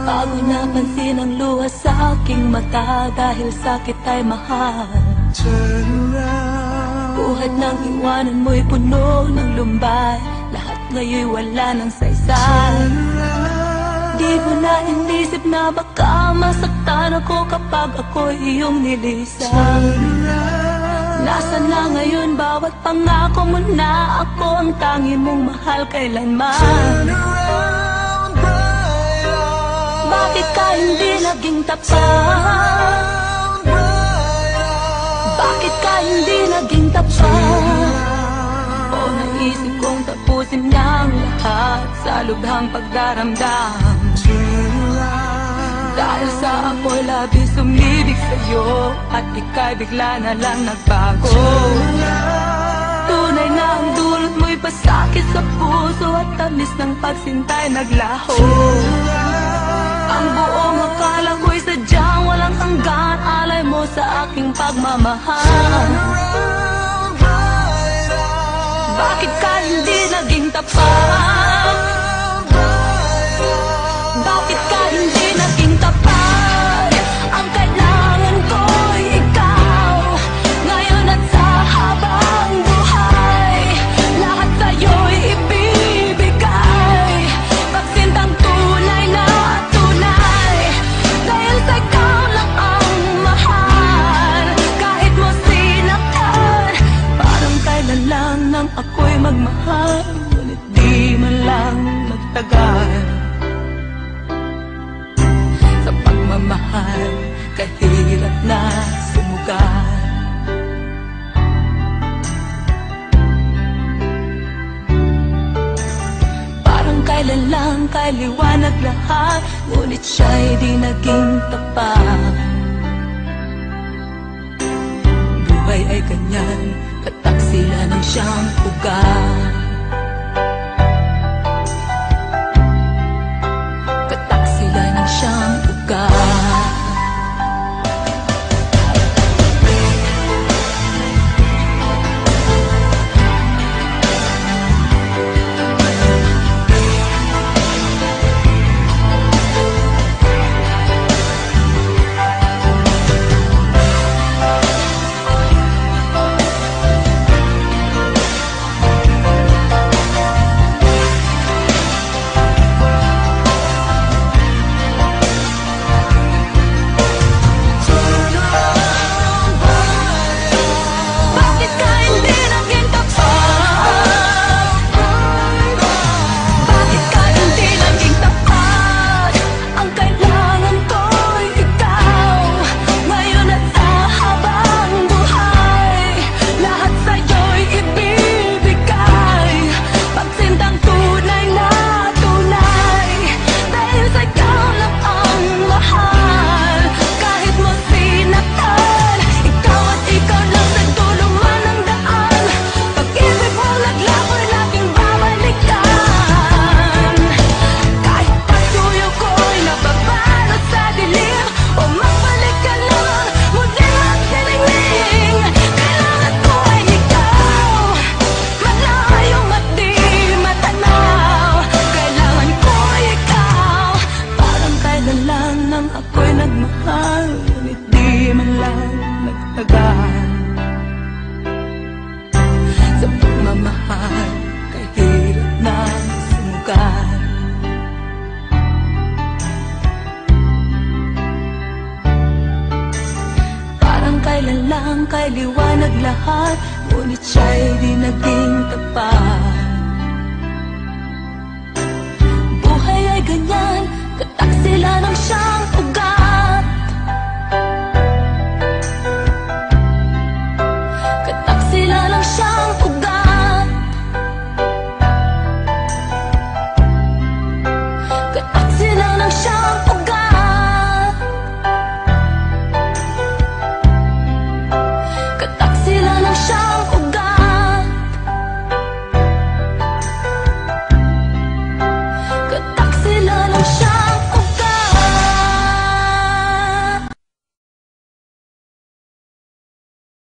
Bago napansin ang luha sa aking mata, dahil sakit ay mahal. Buhat ng iwanan mo'y puno ng lumbay, lahat ngayon'y wala ng saysay. Di mo na inisip na baka masaktan ako kapag ako'y iyong nilisan. Nasaan na ngayon bawat pangako mo na ako ang tangi mong mahal kailanman? Bakit ka hindi naging tapat? Bakit ka hindi naging tapat? O naisip kong tapusin niyang lahat sa lubhang pagdaramdam. Dahil sa ako'y labis umibig sa'yo at ika'y bigla na lang nagbago. Tunay na ang dulot mo'y pasakit sa puso at tamis ng pagsinta'y naglaho. Ang buong akala ko'y sadyang walang hanggan, alay mo sa aking pagmamahal. Bakit ka hindi naging tapat? Bakit ka hindi naging tapat? Ang kailangan ko'y ikaw, ngayon at sa habang buhay. Lahat sa'yo'y ibibigay, pagsintang tunay na tunay. Dahil sa ikaw lang ang mahal, kahit mo sinaktan. Parang kailan lang nang ako'y magmahal, ngunit di man lang nagtagal. Sa pagmamahal, kahirap na sumugal. Parang kailan lang kay liwanag lahat, ngunit siya'y di naging tapat. Buhay ay ganyan, kataksila ng siyang ugat. Kataksila ng siyang ugat. Sa pagmamahal, kahirap na sumugal. Parang kailan lang kay liwanag lahat, ngunit siya'y di naging tapat.